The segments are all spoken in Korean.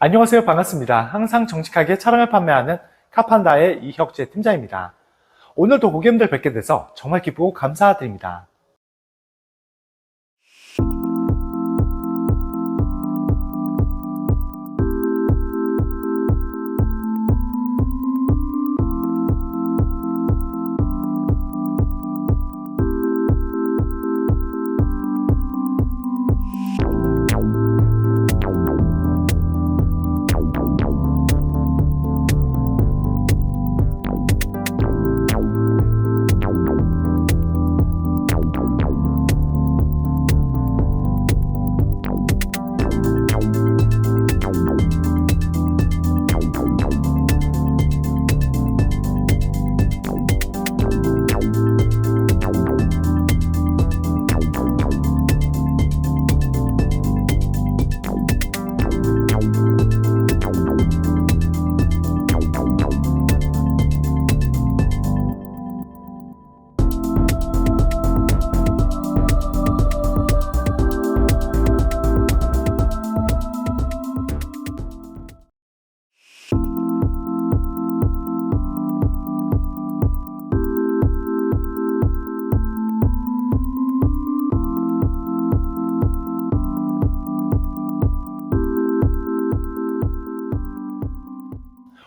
안녕하세요. 반갑습니다. 항상 정직하게 차량을 판매하는 카판다의 이혁재 팀장입니다. 오늘도 고객님들 뵙게 돼서 정말 기쁘고 감사드립니다.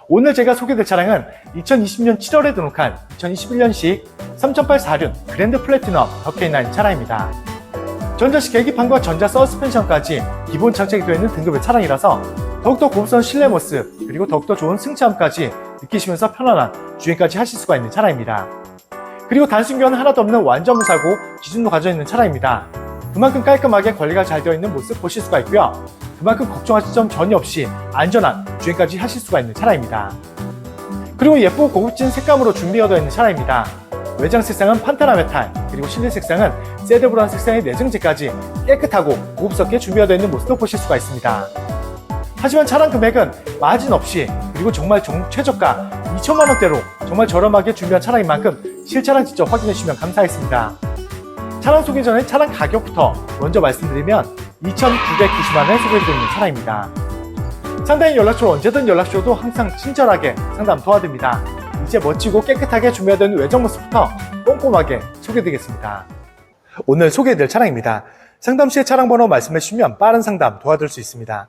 오늘 제가 소개될 차량은 2020년 7월에 등록한 2021년식 3008 4륜 그랜드 플래티넘 더K9 차량입니다. 전자식 계기판과 전자 서스펜션까지 기본 장착이 되어 있는 등급의 차량이라서 더욱더 고급스러운 실내 모습 그리고 더욱더 좋은 승차감까지 느끼시면서 편안한 주행까지 하실 수가 있는 차량입니다. 그리고 단순 교환 하나도 없는 완전 무사고 기준도 가져 있는 차량입니다. 그만큼 깔끔하게 관리가 잘 되어 있는 모습 보실 수가 있고요. 그만큼 걱정하실 점 전혀 없이 안전한 주행까지 하실 수가 있는 차량입니다. 그리고 예쁘고 고급진 색감으로 준비가 되어 있는 차량입니다. 외장 색상은 판테라 메탈, 그리고 실내 색상은 세드브라운 색상의 내정재까지 깨끗하고 고급스럽게 준비가 되어 있는 모습도 보실 수가 있습니다. 하지만 차량 금액은 마진 없이 그리고 정말 최저가 2천만 원대로 정말 저렴하게 준비한 차량인 만큼 실차량 직접 확인해 주시면 감사하겠습니다. 차량 소개 전에 차량 가격부터 먼저 말씀드리면 2,990만 원에 소개해드리는 차량입니다. 상담 연락처로 언제든 연락 주셔도 항상 친절하게 상담 도와드립니다. 이제 멋지고 깨끗하게 준비되어 외장 모습부터 꼼꼼하게 소개해드리겠습니다. 오늘 소개해드릴 차량입니다. 상담 시에 차량 번호 말씀해 주시면 빠른 상담 도와드릴 수 있습니다.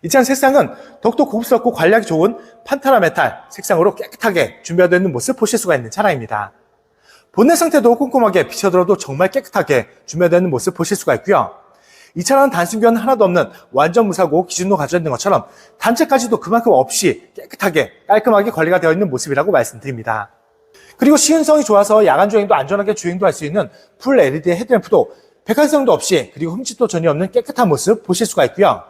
이 차량 색상은 더욱더 고급스럽고 관리하기 좋은 판테라 메탈 색상으로 깨끗하게 준비되어 있는 모습 보실 수가 있는 차량입니다. 본넷 상태도 꼼꼼하게 비춰들어도 정말 깨끗하게 준비되어 있는 모습 보실 수가 있고요. 이 차량은 단순 교환 하나도 없는 완전 무사고 기준도 가져 있는 것처럼 단체까지도 그만큼 없이 깨끗하게 깔끔하게 관리가 되어 있는 모습이라고 말씀드립니다. 그리고 시운성이 좋아서 야간 주행도 안전하게 주행도 할 수 있는 풀 LED 헤드램프도 백화점도 없이 그리고 흠집도 전혀 없는 깨끗한 모습 보실 수가 있고요.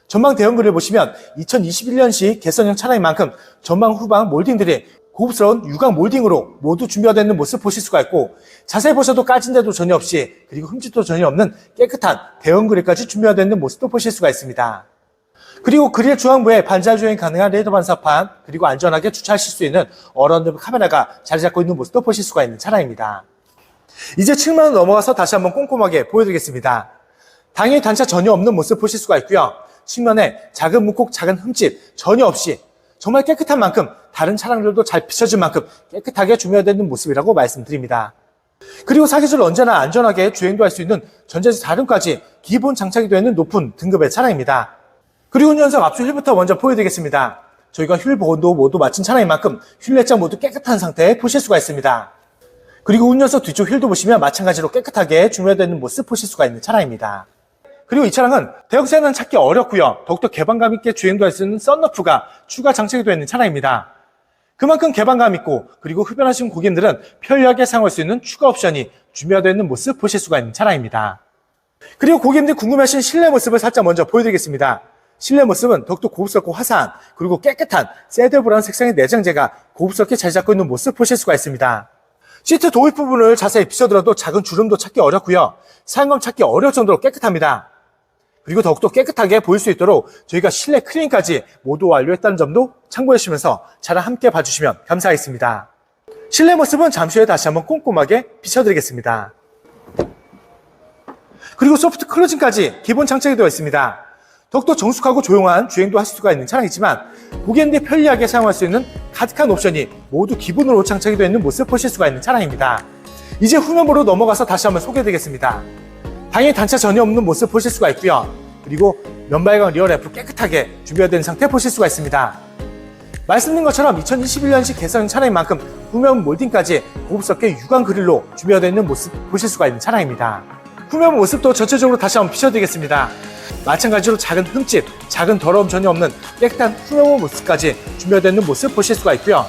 전방 대형그릴 보시면 2021년식 개선형 차량인 만큼 전방 후방 몰딩들이 고급스러운 유광 몰딩으로 모두 준비가 되어 있는 모습 보실 수가 있고, 자세히 보셔도 까진 데도 전혀 없이 그리고 흠집도 전혀 없는 깨끗한 대형 그릴까지 준비가 되어 있는 모습도 보실 수가 있습니다. 그리고 그릴 중앙부에 반자율 주행 가능한 레이더 반사판 그리고 안전하게 주차하실 수 있는 어라운드 카메라가 자리 잡고 있는 모습도 보실 수가 있는 차량입니다. 이제 측면으로 넘어가서 다시 한번 꼼꼼하게 보여드리겠습니다. 당연히 단차 전혀 없는 모습 보실 수가 있고요. 측면에 작은 문콕, 작은 흠집 전혀 없이 정말 깨끗한 만큼 다른 차량들도 잘 비춰질 만큼 깨끗하게 준비되어 있는 모습이라고 말씀드립니다. 그리고 사계절 언제나 안전하게 주행도 할 수 있는 전자식 4륜까지 기본 장착이 되어 있는 높은 등급의 차량입니다. 그리고 운전석 앞쪽 휠부터 먼저 보여드리겠습니다. 저희가 휠 보온도 모두 마친 차량인 만큼 휠 내장 모두 깨끗한 상태에 보실 수가 있습니다. 그리고 운전석 뒤쪽 휠도 보시면 마찬가지로 깨끗하게 준비되어 있는 모습 보실 수가 있는 차량입니다. 그리고 이 차량은 대형세단은 찾기 어렵고요. 더욱더 개방감 있게 주행도 할 수 있는 썬루프가 추가 장착이 되어 있는 차량입니다. 그만큼 개방감 있고 그리고 흡연하시는 고객님들은 편리하게 사용할 수 있는 추가 옵션이 준비가 되어 있는 모습 보실 수가 있는 차량입니다. 그리고 고객님들이 궁금해하신 실내 모습을 살짝 먼저 보여드리겠습니다. 실내 모습은 더욱더 고급스럽고 화사한 그리고 깨끗한 세드브라운 색상의 내장재가 고급스럽게 자리 잡고 있는 모습 보실 수가 있습니다. 시트 도입 부분을 자세히 비춰들어도 작은 주름도 찾기 어렵고요. 사용감 찾기 어려울 정도로 깨끗합니다. 그리고 더욱더 깨끗하게 보일 수 있도록 저희가 실내 클리닝까지 모두 완료했다는 점도 참고해 주시면서 차량 함께 봐주시면 감사하겠습니다. 실내 모습은 잠시 후에 다시 한번 꼼꼼하게 비춰드리겠습니다. 그리고 소프트 클로징까지 기본 장착이 되어 있습니다. 더욱더 정숙하고 조용한 주행도 하실 수가 있는 차량이지만 고객님들이 편리하게 사용할 수 있는 가득한 옵션이 모두 기본으로 장착이 되어 있는 모습을 보실 수가 있는 차량입니다. 이제 후면부로 넘어가서 다시 한번 소개해드리겠습니다. 당연히 단차 전혀 없는 모습 보실 수가 있고요. 그리고 면발광 리어 램프 깨끗하게 준비가 된 상태 보실 수가 있습니다. 말씀드린 것처럼 2021년식 개선형 차량인 만큼 후면 몰딩까지 고급스럽게 유광 그릴로 준비가 되어 있는 모습 보실 수가 있는 차량입니다. 후면 모습도 전체적으로 다시 한번 비춰드리겠습니다. 마찬가지로 작은 흠집, 작은 더러움 전혀 없는 깨끗한 후면 모습까지 준비가 되어 있는 모습 보실 수가 있고요.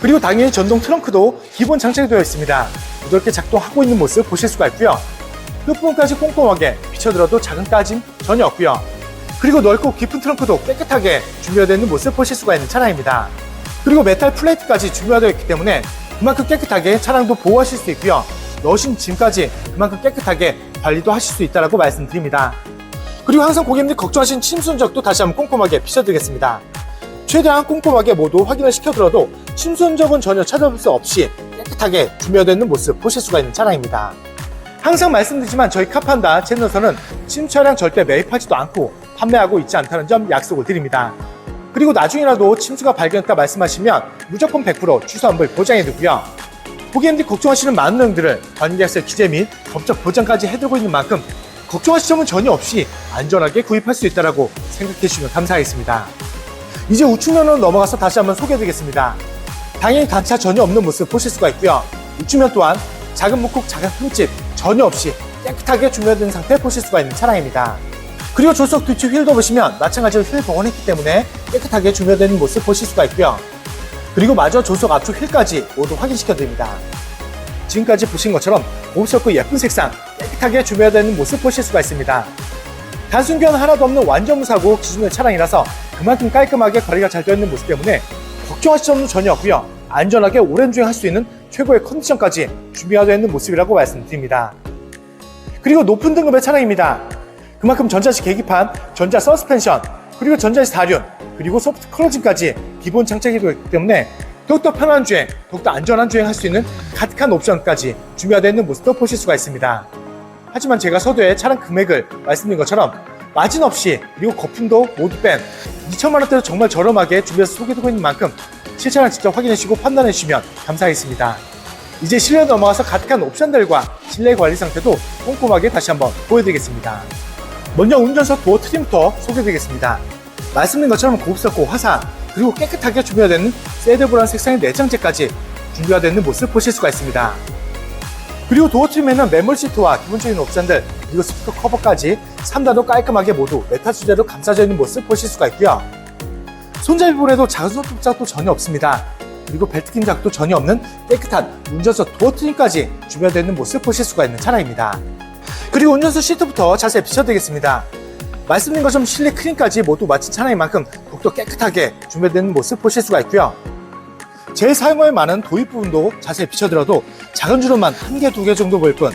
그리고 당연히 전동 트렁크도 기본 장착이 되어 있습니다. 부드럽게 작동하고 있는 모습 보실 수가 있고요. 끝부분까지 꼼꼼하게 비춰들어도 작은 까짐 전혀 없고요. 그리고 넓고 깊은 트렁크도 깨끗하게 준비가 되어 있는 모습 보실 수가 있는 차량입니다. 그리고 메탈 플레이트까지 준비가 되어 있기 때문에 그만큼 깨끗하게 차량도 보호하실 수 있고요. 넣으신 짐까지 그만큼 깨끗하게 관리도 하실 수 있다고 말씀드립니다. 그리고 항상 고객님들 걱정하신 침수 흔적도 다시 한번 꼼꼼하게 비춰드리겠습니다. 최대한 꼼꼼하게 모두 확인을 시켜들어도 침수 흔적은 전혀 찾아볼 수 없이 깨끗하게 준비가 되어 있는 모습 보실 수가 있는 차량입니다. 항상 말씀드리지만 저희 카판다 채널에서는 침수 차량 절대 매입하지도 않고 판매하고 있지 않다는 점 약속을 드립니다. 그리고 나중에라도 침수가 발견했다 말씀하시면 무조건 100% 취소 환불 보장해두고요. 고객님들이 걱정하시는 많은 내용들을 관계약서 기재 및 법적 보장까지 해두고 있는 만큼 걱정하실 점은 전혀 없이 안전하게 구입할 수 있다고 생각해 주시면 감사하겠습니다. 이제 우측면으로 넘어가서 다시 한번 소개해드리겠습니다. 당연히 단차 전혀 없는 모습 보실 수가 있고요. 우측면 또한 작은 문콕, 작은 흠집 전혀 없이 깨끗하게 준비된 상태 보실 수가 있는 차량입니다. 그리고 조수석 뒤쪽 휠도 보시면 마찬가지로 휠 복원했기 때문에 깨끗하게 준비된 모습 보실 수가 있고요. 그리고 마저 조수석 앞쪽 휠까지 모두 확인시켜드립니다. 지금까지 보신 것처럼 고급스럽고 예쁜 색상 깨끗하게 준비되는 모습 보실 수가 있습니다. 단순 교환 하나도 없는 완전 무사고 기준의 차량이라서 그만큼 깔끔하게 관리가 잘 되어 있는 모습 때문에 걱정하실 점도 전혀 없고요. 안전하게 오랜 주행할 수 있는 최고의 컨디션까지 준비가 되어 있는 모습이라고 말씀드립니다. 그리고 높은 등급의 차량입니다. 그만큼 전자식 계기판, 전자 서스펜션, 그리고 전자식 다륜, 그리고 소프트 클로징까지 기본 장착이 되어 있기 때문에 더욱더 편안한 주행, 더욱더 안전한 주행할 수 있는 가득한 옵션까지 준비가 되어 있는 모습도 보실 수가 있습니다. 하지만 제가 서두에 차량 금액을 말씀드린 것처럼 마진 없이 그리고 거품도 모두 뺀 2천만 원대로 정말 저렴하게 준비해서 소개해드리고 있는 만큼 실차량 직접 확인해주시고 판단해주시면 감사하겠습니다. 이제 실내 넘어가서 가득한 옵션들과 실내 관리 상태도 꼼꼼하게 다시 한번 보여드리겠습니다. 먼저 운전석 도어 트림부터 소개해드리겠습니다. 말씀드린 것처럼 고급스럽고 화사한 그리고 깨끗하게 준비가 되는 새드브라운 색상의 내장재까지 준비가 되는 모습 보실 수가 있습니다. 그리고 도어 트림에는 매몰 시트와 기본적인 옵션들 그리고 스피커 커버까지 3단도 깔끔하게 모두 메탈 소재로 감싸져 있는 모습 보실 수가 있고요. 손잡이 볼에도 작은 손톱작도 전혀 없습니다. 그리고 벨트 김작도 전혀 없는 깨끗한 운전석 도어 트림까지 준비가 되는 모습 보실 수가 있는 차량입니다. 그리고 운전석 시트부터 자세히 비춰드리겠습니다. 말씀드린 것처럼 실내 크림까지 모두 마친 차량인 만큼 더욱더 깨끗하게 준비되는 모습 보실 수가 있고요. 제일 사용할 많은 도입 부분도 자세히 비춰들어도 작은 주름만 1개, 2개 정도 보일 뿐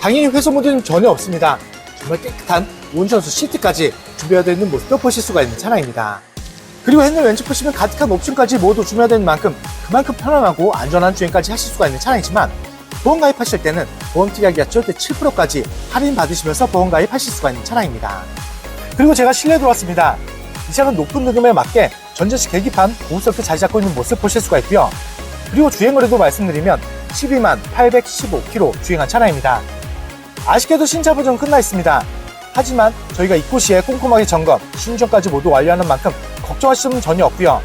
당연히 훼손물은 전혀 없습니다. 정말 깨끗한 운전석 시트까지 준비가 되어 있는 모습도 보실 수가 있는 차량입니다. 그리고 핸들 왼쪽 보시면 가득한 옵션까지 모두 준비가 되는 만큼 그만큼 편안하고 안전한 주행까지 하실 수가 있는 차량이지만 보험 가입하실 때는 보험 특약이자 절대 7%까지 할인 받으시면서 보험 가입하실 수가 있는 차량입니다. 그리고 제가 실내에 들어왔습니다. 이 차량은 높은 등급에 맞게 전자식 계기판 고급스럽게 자리 잡고 있는 모습 보실 수가 있고요. 그리고 주행거리도 말씀드리면 12만 815km 주행한 차량입니다. 아쉽게도 신차 보정은 끝나 있습니다. 하지만 저희가 입고 시에 꼼꼼하게 점검, 시운전까지 모두 완료하는 만큼 걱정하실 점은 전혀 없고요.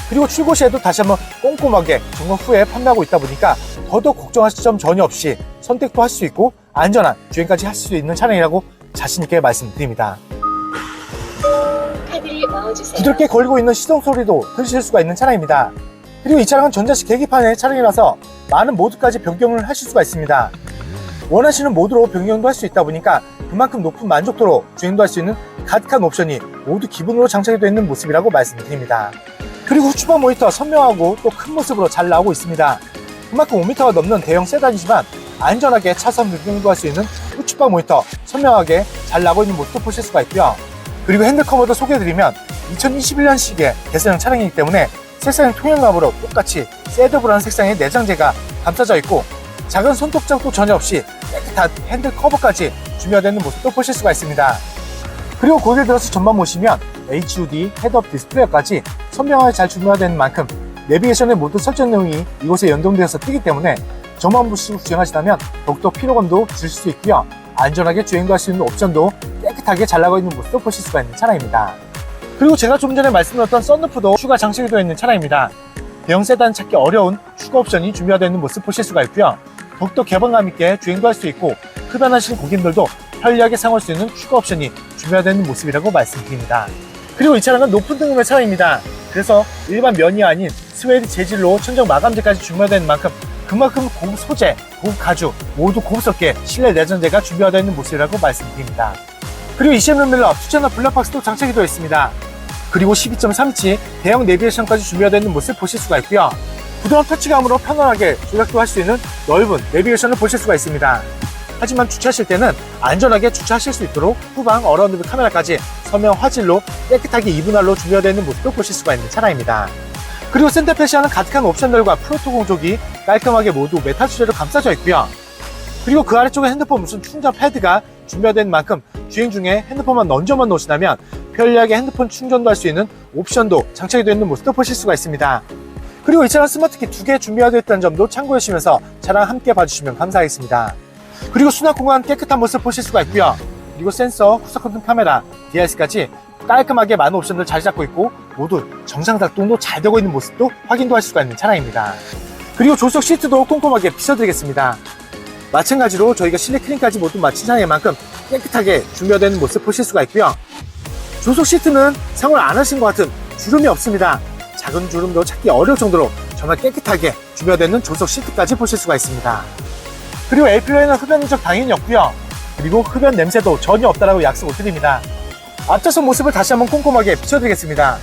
그리고 출고 시에도 다시 한번 꼼꼼하게 점검 후에 판매하고 있다 보니까 더더욱 걱정하실 점 전혀 없이 선택도 할 수 있고 안전한 주행까지 할 수 있는 차량이라고 자신있게 말씀드립니다. 부드럽게 걸리고 있는 시동 소리도 들으실 수가 있는 차량입니다. 그리고 이 차량은 전자식 계기판의 차량이라서 많은 모드까지 변경을 하실 수가 있습니다. 원하시는 모드로 변경도 할 수 있다 보니까 그만큼 높은 만족도로 주행도 할 수 있는 가득한 옵션이 모두 기본으로 장착이 되어 있는 모습이라고 말씀드립니다. 그리고 후추방 모니터 선명하고 또 큰 모습으로 잘 나오고 있습니다. 그만큼 5m가 넘는 대형 세단이지만 안전하게 차선 변경도 할 수 있는 후추방 모니터 선명하게 잘 나오고 있는 모습도 보실 수가 있고요. 그리고 핸들 커버도 소개해드리면 2021년식의 개선형 차량이기 때문에 색상의 통일감으로 똑같이 새드브라운 색상의 내장재가 감싸져 있고 작은 손톱작도 전혀 없이 깨끗한 핸들 커버까지 준비가 되는 모습도 보실 수가 있습니다. 그리고 고개를 들어서 전방 보시면 HUD, 헤드업 디스플레이까지 선명하게 잘 준비가 되는 만큼 내비게이션의 모든 설정 내용이 이곳에 연동되어서 뜨기 때문에 전방 보시고 주행하시다면 더욱더 피로감도 줄일 수 있고요. 안전하게 주행도 할 수 있는 옵션도 깨끗하게 잘 나가 있는 모습도 보실 수가 있는 차량입니다. 그리고 제가 좀 전에 말씀드렸던 썬루프도 추가 장착이 되어 있는 차량입니다. 대형 세단 찾기 어려운 추가 옵션이 준비가 되어 있는 모습 보실 수가 있고요. 더욱더 개방감 있게 주행도 할 수 있고 흡연하시는 고객님들도 편리하게 사용할 수 있는 추가 옵션이 준비가 되어 있는 모습이라고 말씀드립니다. 그리고 이 차량은 높은 등급의 차량입니다. 그래서 일반 면이 아닌 스웨이드 재질로 천정 마감재까지 준비가 되는 만큼 그만큼 고급 소재, 고급 가죽 모두 고급스럽게 실내 내장재가 준비가 되어 있는 모습이라고 말씀드립니다. 그리고 21mm 밀러 투채널 블랙박스도 장착이 되어 있습니다. 그리고 12.3인치 대형 내비게이션까지 준비가 되어 있는 모습 보실 수가 있고요. 부드러운 터치감으로 편안하게 조작도 할 수 있는 넓은 내비게이션을 보실 수가 있습니다. 하지만 주차하실 때는 안전하게 주차하실 수 있도록 후방 어라운드 카메라까지 선명 화질로 깨끗하게 이분할로 준비가 되어 있는 모습도 보실 수가 있는 차량입니다. 그리고 센터패시아는 가득한 옵션들과 프로토 공조기 깔끔하게 모두 메탈 소재로 감싸져 있고요. 그리고 그 아래쪽에 핸드폰 무슨 충전 패드가 준비가 된 만큼 주행 중에 핸드폰만 얹어만 놓으시다면 편리하게 핸드폰 충전도 할 수 있는 옵션도 장착이 되어 있는 모습도 보실 수가 있습니다. 그리고 이 차량 스마트키 2개 준비가 되어 있다는 점도 참고해 주시면서 차량 함께 봐주시면 감사하겠습니다. 그리고 수납 공간 깨끗한 모습 보실 수가 있고요. 그리고 센서, 후속 컨트롤 카메라, DRS까지 깔끔하게 많은 옵션들 잘 잡고 있고 모두 정상 작동도 잘 되고 있는 모습도 확인도 할 수가 있는 차량입니다. 그리고 조수석 시트도 꼼꼼하게 비춰드리겠습니다. 마찬가지로 저희가 실내 클린까지 모두 마친 차량인 만큼 깨끗하게 준비가 되는 모습 보실 수가 있고요. 조수석 시트는 사용을 안 하신 것 같은 주름이 없습니다. 작은 주름도 찾기 어려울 정도로 정말 깨끗하게 준비가 되는 조수석 시트까지 보실 수가 있습니다. 그리고 APU에는 흡연 누적 당연히 없고요. 그리고 흡연 냄새도 전혀 없다라고 약속을 드립니다. 앞좌석 모습을 다시 한번 꼼꼼하게 비춰드리겠습니다.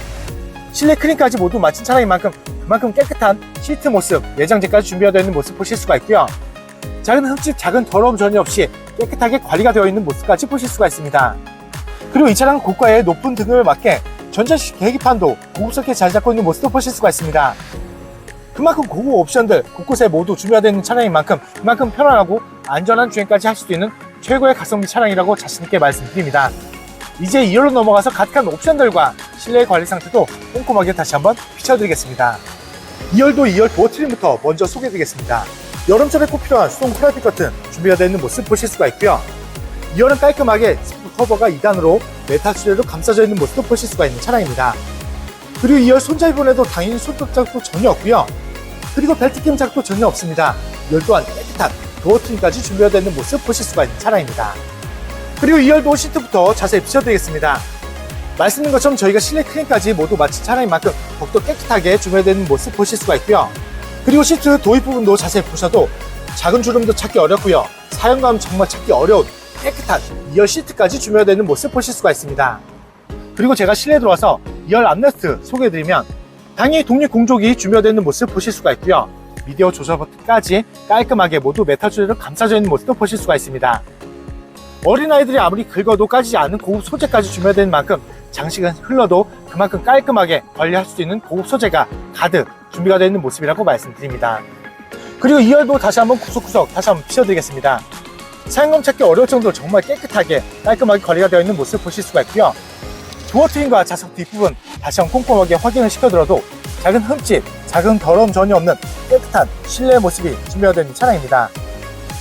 실내 클린까지 모두 마친 차량인 만큼 그만큼 깨끗한 시트 모습, 내장재까지 준비가 되어 있는 모습 보실 수가 있고요. 작은 흠집, 작은 더러움 전혀 없이 깨끗하게 관리가 되어 있는 모습까지 보실 수가 있습니다. 그리고 이 차량은 고가의 높은 등급에 맞게 전자식 계기판도 고급스럽게 잘 잡고 있는 모습도 보실 수가 있습니다. 그만큼 고급 옵션들 곳곳에 모두 준비가 되어 있는 차량인 만큼 그만큼 편안하고 안전한 주행까지 할 수 있는 최고의 가성비 차량이라고 자신있게 말씀드립니다. 이제 2열로 넘어가서 가득한 옵션들과 실내 관리 상태도 꼼꼼하게 다시 한번 비춰드리겠습니다. 2열도 2열 도어 트림부터 먼저 소개해드리겠습니다. 여름철에 꼭 필요한 수동 프라이빗 커튼 준비가 되어 있는 모습 보실 수가 있고요. 2열은 깔끔하게 스프 커버가 2단으로 메탈 수레로 감싸져 있는 모습도 보실 수가 있는 차량입니다. 그리고 2열 손잡이분에도 당연히 손톱 작도 전혀 없고요. 그리고 벨트 끼임 작도 전혀 없습니다. 2열 또한 깨끗한 도어 트림까지 준비가 되어 있는 모습 보실 수가 있는 차량입니다. 그리고 2열 도어 시트부터 자세히 비춰드리겠습니다. 말씀드린 것처럼 저희가 실내 클린까지 모두 마친 차량인 만큼 더욱더 깨끗하게 준비되는 모습 보실 수가 있고요. 그리고 시트 도입 부분도 자세히 보셔도 작은 주름도 찾기 어렵고요. 사용감 정말 찾기 어려운 깨끗한 2열 시트까지 준비되는 모습 보실 수가 있습니다. 그리고 제가 실내에 들어와서 2열 암레스트 소개해드리면 당연히 독립 공조기 준비되어 있는 모습 보실 수가 있고요. 미디어 조절 버튼까지 깔끔하게 모두 메탈 소재로 감싸져 있는 모습도 보실 수가 있습니다. 어린아이들이 아무리 긁어도 까지지 않는 고급 소재까지 준비되는 만큼 장시간 흘러도 그만큼 깔끔하게 관리할 수 있는 고급 소재가 가득 준비가 되어 있는 모습이라고 말씀드립니다. 그리고 2열도 다시 한번 구석구석 다시 한번 비춰드리겠습니다. 사용감 찾기 어려울 정도로 정말 깨끗하게 깔끔하게 관리가 되어 있는 모습 보실 수가 있고요. 도어 트림과 좌석 뒷부분 다시 한번 꼼꼼하게 확인을 시켜드려도 작은 흠집, 작은 더러움 전혀 없는 깨끗한 실내 모습이 준비가 되어 있는 차량입니다.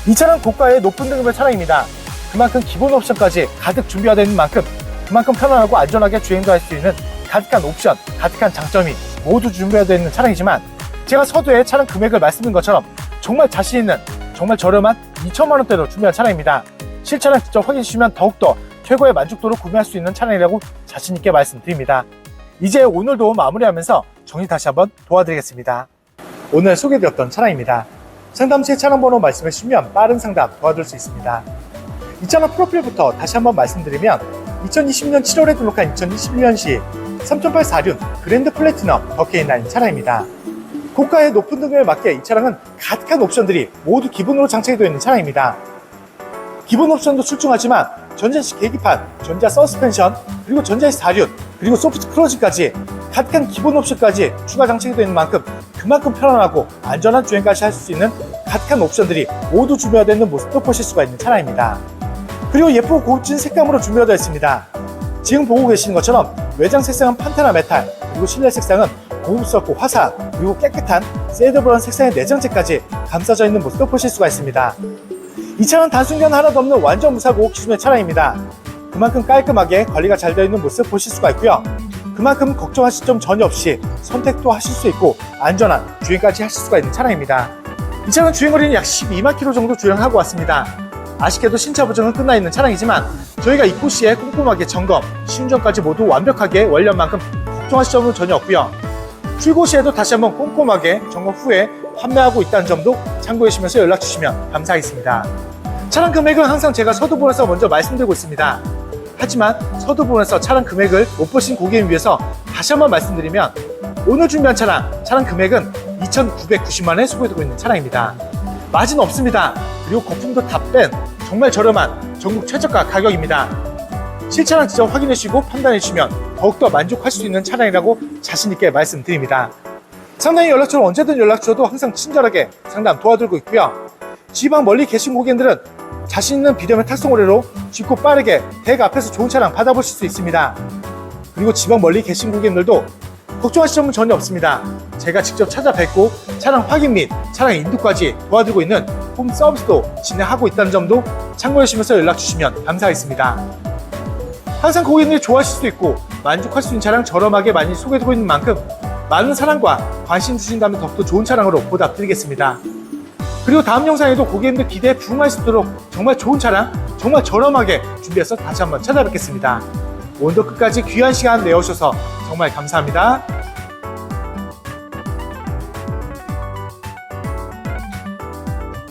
이 차량 고가의 높은 등급의 차량입니다. 그만큼 기본 옵션까지 가득 준비가 되는 만큼 그만큼 편안하고 안전하게 주행도 할 수 있는 가득한 옵션, 가득한 장점이 모두 준비가 되어 있는 차량이지만 제가 서두에 차량 금액을 말씀드린 것처럼 정말 자신 있는 정말 저렴한 2천만 원대로 준비한 차량입니다. 실차량 직접 확인해 주시면 더욱더 최고의 만족도로 구매할 수 있는 차량이라고 자신 있게 말씀드립니다. 이제 오늘도 마무리하면서 정리 다시 한번 도와드리겠습니다. 오늘 소개드렸던 차량입니다. 상담 시에 차량 번호 말씀해 주시면 빠른 상담 도와드릴 수 있습니다. 이 차량 프로필부터 다시 한번 말씀드리면 2020년 7월에 등록한 2021년식 3.8 4륜 그랜드 플래티넘 더K9 차량입니다. 고가의 높은 등급에 맞게 이 차량은 가득한 옵션들이 모두 기본으로 장착이 되어 있는 차량입니다. 기본 옵션도 출중하지만 전자식 계기판, 전자 서스펜션, 그리고 전자식 4륜, 그리고 소프트 클로즈까지 가득한 기본 옵션까지 추가 장착이 되는 만큼 그만큼 편안하고 안전한 주행까지 할 수 있는 가득한 옵션들이 모두 준비가 되어 있는 모습도 보실 수가 있는 차량입니다. 그리고 예쁘고 고급진 색감으로 준비가 되어 있습니다. 지금 보고 계시는 것처럼 외장 색상은 판테라 메탈, 그리고 실내 색상은 고급스럽고 화사한, 그리고 깨끗한 세이드 브라운 색상의 내장재까지 감싸져 있는 모습도 보실 수가 있습니다. 이 차는 단순견 하나도 없는 완전 무사고 기준의 차량입니다. 그만큼 깔끔하게 관리가 잘 되어 있는 모습 보실 수가 있고요. 그만큼 걱정하실 점 전혀 없이 선택도 하실 수 있고 안전한 주행까지 하실 수가 있는 차량입니다. 이 차는 주행거리는 약 12만 km 정도 주행하고 왔습니다. 아쉽게도 신차 보증은 끝나 있는 차량이지만 저희가 입고 시에 꼼꼼하게 점검, 시운전까지 모두 완벽하게 완료한 만큼 걱정하실 점은 전혀 없고요. 출고 시에도 다시 한번 꼼꼼하게 점검 후에 판매하고 있다는 점도 참고해 주시면서 연락 주시면 감사하겠습니다. 차량 금액은 항상 제가 서두부분에서 먼저 말씀드리고 있습니다. 하지만 서두부분에서 차량 금액을 못 보신 고객님 위해서 다시 한번 말씀드리면 오늘 준비한 차량 금액은 2,990만 원에 소개되고 있는 차량입니다. 마진 없습니다. 그리고 거품도 다 뺀 정말 저렴한 전국 최저가 가격입니다. 실차량 직접 확인해 주시고 판단해 주시면 더욱더 만족할 수 있는 차량이라고 자신있게 말씀드립니다. 상담이 연락처로 언제든 연락 주셔도 항상 친절하게 상담 도와드리고 있고요. 지방 멀리 계신 고객님들은 자신 있는 비대면 탁송 거래로 쉽고 빠르게 댁 앞에서 좋은 차량 받아보실 수 있습니다. 그리고 지방 멀리 계신 고객님들도 걱정하실 점은 전혀 없습니다. 제가 직접 찾아뵙고 차량 확인 및 차량 인도까지 도와드리고 있는 홈 서비스도 진행하고 있다는 점도 참고해 주시면서 연락 주시면 감사하겠습니다. 항상 고객님이 좋아하실 수 있고 만족할 수 있는 차량 저렴하게 많이 소개되고 있는 만큼 많은 사랑과 관심 주신다면 더욱더 좋은 차량으로 보답드리겠습니다. 그리고 다음 영상에도 고객님들 기대에 부응할 수 있도록 정말 좋은 차량, 정말 저렴하게 준비해서 다시 한번 찾아뵙겠습니다. 오늘도 끝까지 귀한 시간 내어주셔서 정말 감사합니다.